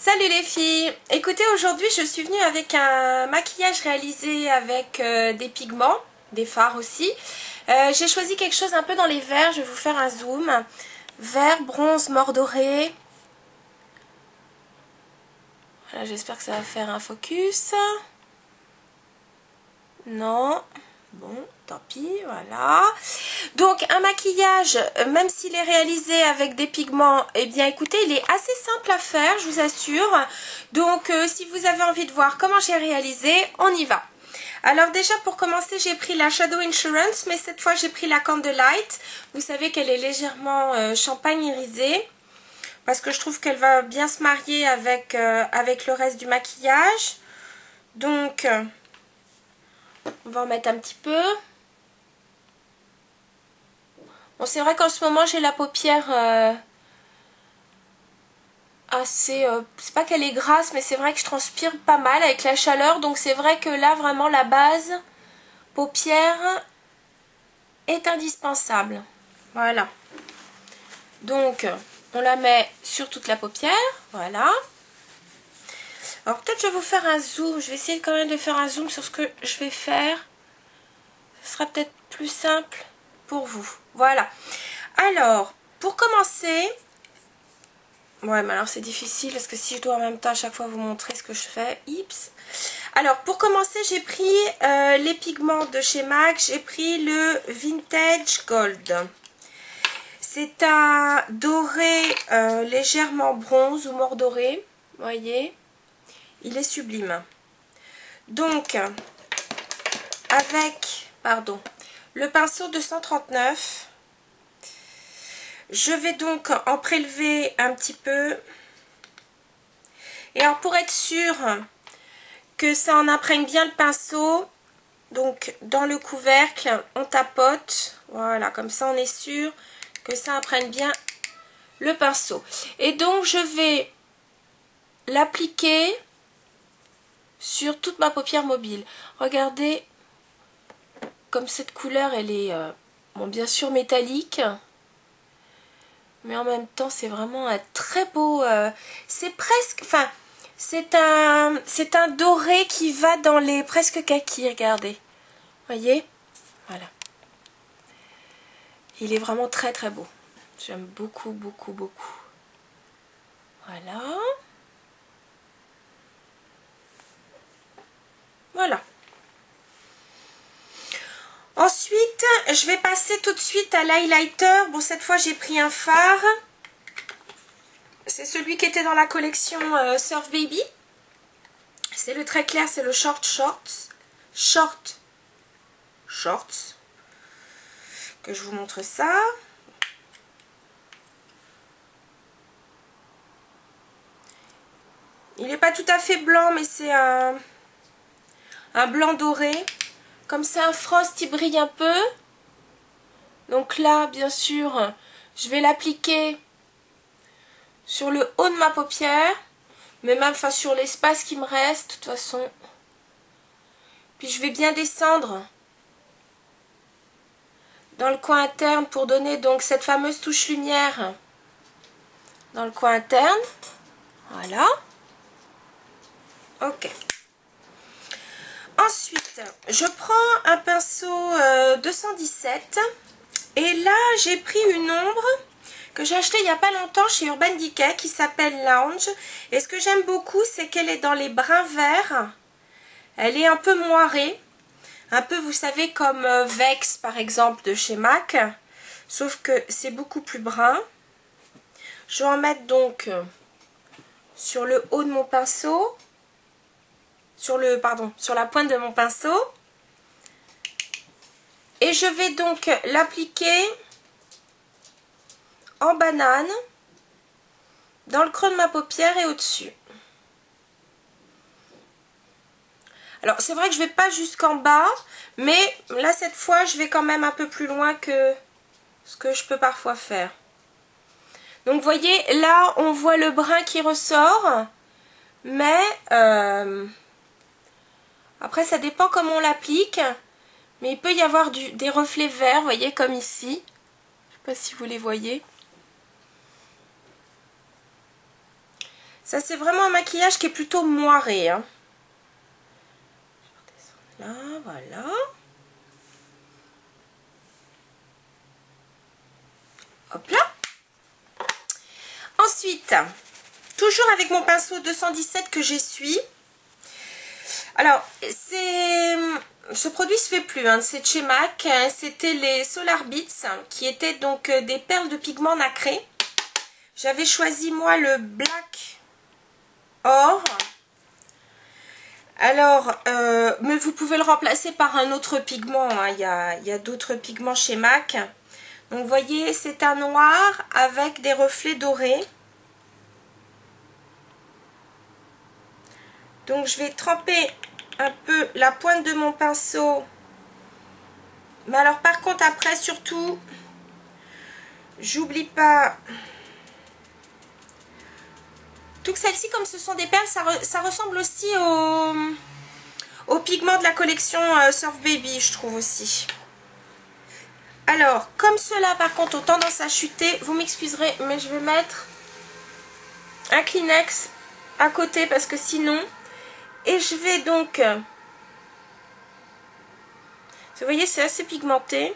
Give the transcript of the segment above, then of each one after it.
Salut les filles! Écoutez, aujourd'hui je suis venue avec un maquillage réalisé avec des pigments, des fards aussi. J'ai choisi quelque chose un peu dans les verts, je vais vous faire un zoom. Vert, bronze, mort doré. Voilà, j'espère que ça va faire un focus. Non. Bon, tant pis, voilà. Donc un maquillage, même s'il est réalisé avec des pigments, eh bien écoutez, il est assez simple à faire, je vous assure. Donc si vous avez envie de voir comment j'ai réalisé, on y va. Alors déjà pour commencer, j'ai pris la Shadow Insurance, mais cette fois j'ai pris la Candlelight. Vous savez qu'elle est légèrement champagne irisée, parce que je trouve qu'elle va bien se marier avec, avec le reste du maquillage. Donc on va en mettre un petit peu. Bon, c'est vrai qu'en ce moment j'ai la paupière assez... c'est pas qu'elle est grasse, mais c'est vrai que je transpire pas mal avec la chaleur. Donc c'est vrai que là vraiment la base paupière est indispensable. Voilà. Donc on la met sur toute la paupière. Voilà. Alors peut-être je vais vous faire un zoom. Je vais essayer quand même de faire un zoom sur ce que je vais faire. Ce sera peut-être plus simple pour vous. Voilà. Alors, pour commencer... Ouais, mais alors c'est difficile parce que si je dois en même temps à chaque fois vous montrer ce que je fais, ips. Alors, pour commencer, j'ai pris les pigments de chez MAC. J'ai pris le Vintage Gold. C'est un doré légèrement bronze ou mort doré. Vous voyez, il est sublime. Donc, avec, pardon, le pinceau 239... Je vais donc en prélever un petit peu. Et alors pour être sûr que ça en imprègne bien le pinceau, donc dans le couvercle, on tapote. Voilà, comme ça on est sûr que ça imprègne bien le pinceau. Et donc je vais l'appliquer sur toute ma paupière mobile. Regardez comme cette couleur, elle est bon, bien sûr métallique. Mais en même temps, c'est vraiment un très beau... c'est presque... Enfin, c'est un doré qui va dans les presque kaki, regardez. Voyez? Voilà. Il est vraiment très très beau. J'aime beaucoup, beaucoup, beaucoup. Voilà. Voilà. Ensuite, je vais passer tout de suite à l'highlighter. Bon, cette fois, j'ai pris un fard. C'est celui qui était dans la collection Surf Baby. C'est le très clair, c'est le Shorts. Que je vous montre ça. Il n'est pas tout à fait blanc, mais c'est un blanc doré. Comme c'est un frost, il brille un peu. Donc là, bien sûr, je vais l'appliquer sur le haut de ma paupière. Mais même enfin, sur l'espace qui me reste, de toute façon. Puis je vais bien descendre dans le coin interne pour donner donc cette fameuse touche lumière dans le coin interne. Voilà. Ok. Ensuite, je prends un pinceau 217 et là j'ai pris une ombre que j'ai achetée il n'y a pas longtemps chez Urban Decay qui s'appelle Lounge. Et ce que j'aime beaucoup, c'est qu'elle est dans les bruns verts. Elle est un peu moirée. Un peu, vous savez, comme Vex par exemple de chez MAC. Sauf que c'est beaucoup plus brun. Je vais en mettre donc sur le haut de mon pinceau. Sur la pointe de mon pinceau. Et je vais donc l'appliquer en banane dans le creux de ma paupière et au-dessus. Alors c'est vrai que je ne vais pas jusqu'en bas, mais là cette fois je vais quand même un peu plus loin que ce que je peux parfois faire. Donc vous voyez, là on voit le brun qui ressort, mais après ça dépend comment on l'applique, mais il peut y avoir des reflets verts, vous voyez, comme ici. Je ne sais pas si vous les voyez. Ça, c'est vraiment un maquillage qui est plutôt moiré. Hein. Là, voilà. Hop là. Ensuite, toujours avec mon pinceau 217 que j'essuie. Alors, ce produit se fait plus, hein, c'est de chez MAC. C'était les Solar Beats, qui étaient donc des perles de pigments nacrés. J'avais choisi, moi, le Black Or. Alors, mais vous pouvez le remplacer par un autre pigment. Hein. Il y a d'autres pigments chez MAC. Donc, vous voyez, c'est un noir avec des reflets dorés. Donc, je vais tremper un peu la pointe de mon pinceau. Mais alors, par contre, après, surtout, j'oublie pas... Toutes celles-ci, comme ce sont des perles, ça ressemble aussi au pigment de la collection Surf Baby, je trouve aussi. Alors, comme ceux-là, par contre, ont tendance à chuter, vous m'excuserez, mais je vais mettre un Kleenex à côté parce que sinon... Et je vais donc... Vous voyez, c'est assez pigmenté.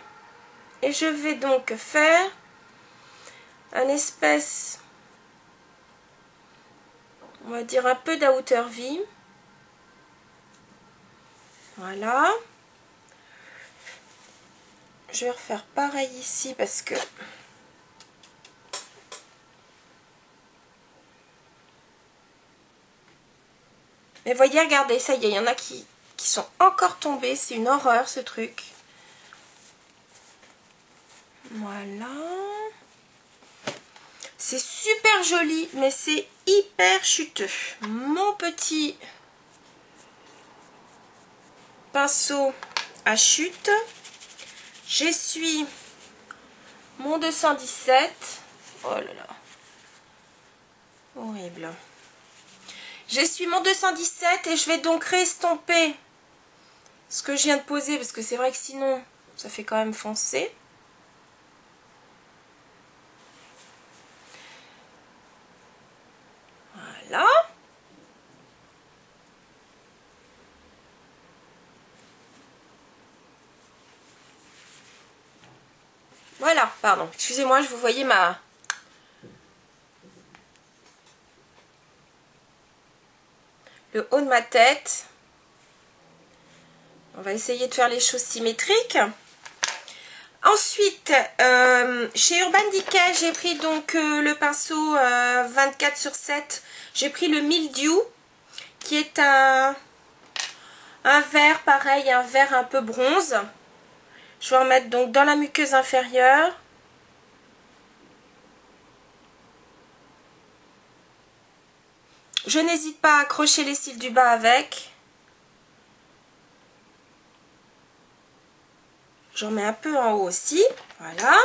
Et je vais donc faire un espèce... On va dire un peu d'outer V. Voilà. Je vais refaire pareil ici parce que... Mais voyez, regardez, ça y est, il y en a qui sont encore tombés. C'est une horreur ce truc. Voilà. C'est super joli, mais c'est hyper chuteux. Mon petit pinceau à chute. J'essuie mon 217. Oh là là. Horrible. J'essuie mon 217 et je vais donc restomper ce que je viens de poser parce que c'est vrai que sinon ça fait quand même foncer. Voilà. Voilà, pardon. Excusez-moi, je vous voyais le haut de ma tête. On va essayer de faire les choses symétriques. Ensuite, chez Urban Decay, j'ai pris donc le pinceau 24/7. J'ai pris le Mildew, qui est un vert, pareil, un vert un peu bronze. Je vais en mettre donc dans la muqueuse inférieure. Je n'hésite pas à accrocher les cils du bas avec. J'en mets un peu en haut aussi. Voilà.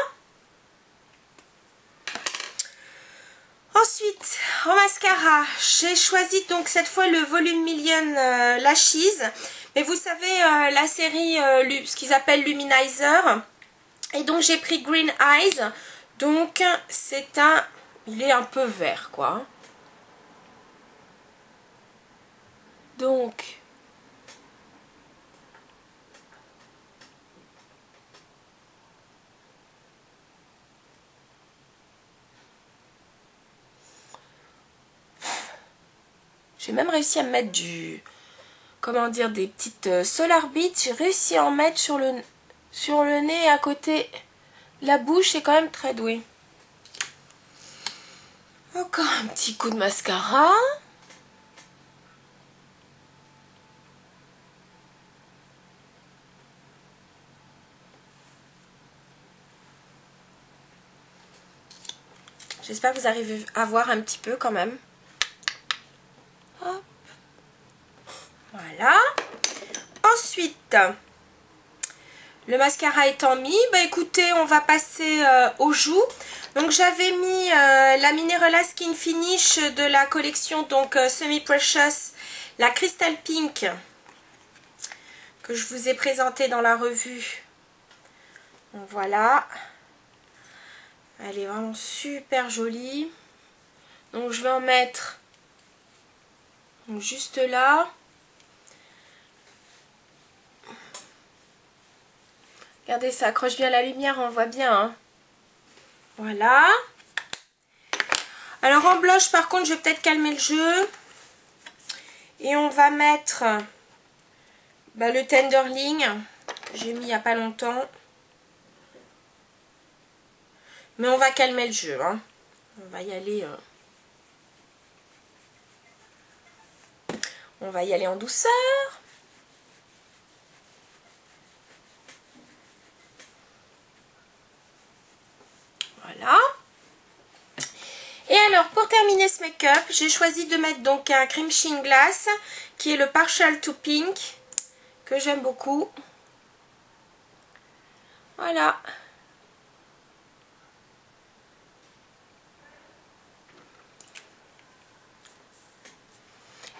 Ensuite, en mascara, j'ai choisi donc cette fois le Volume Million Lashes. Mais vous savez, la série, ce qu'ils appellent Luminizer. Et donc j'ai pris Green Eyes. Donc c'est un... Il est un peu vert quoi. Donc... J'ai même réussi à me mettre comment dire, des petites Solar Beats. J'ai réussi à en mettre sur le nez à côté. La bouche est quand même très douée. Encore un petit coup de mascara. J'espère que vous arrivez à voir un petit peu quand même. Hop. Voilà. Ensuite, le mascara étant mis, bah écoutez, on va passer aux joues. Donc j'avais mis la Minerala Skin Finish de la collection donc Semi Precious, la Crystal Pink, que je vous ai présentée dans la revue. Donc voilà. Elle est vraiment super jolie. Donc je vais en mettre Donc juste là. Regardez, ça accroche bien la lumière, on voit bien. Hein. Voilà. Alors en blush, par contre, je vais peut-être calmer le jeu. Et on va mettre le Tenderling. J'ai mis il n'y a pas longtemps. Mais on va calmer le jeu. Hein. On va y aller... On va y aller en douceur. Voilà. Et alors, pour terminer ce make-up, j'ai choisi de mettre donc un Cream Sheen Glass, qui est le Partial to Pink, que j'aime beaucoup. Voilà.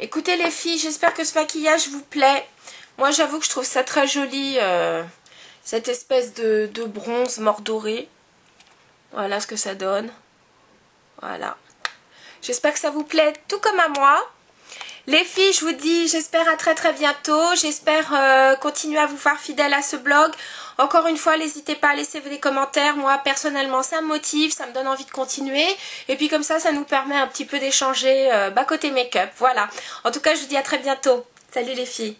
Écoutez les filles, j'espère que ce maquillage vous plaît. Moi, j'avoue que je trouve ça très joli, cette espèce de bronze mordoré. Voilà ce que ça donne. Voilà. J'espère que ça vous plaît tout comme à moi. Les filles, je vous dis, j'espère à très très bientôt. J'espère continuer à vous faire fidèle à ce blog. Encore une fois, n'hésitez pas à laisser des commentaires. Moi, personnellement, ça me motive, ça me donne envie de continuer. Et puis comme ça nous permet un petit peu d'échanger côté make-up. Voilà. En tout cas, je vous dis à très bientôt. Salut les filles.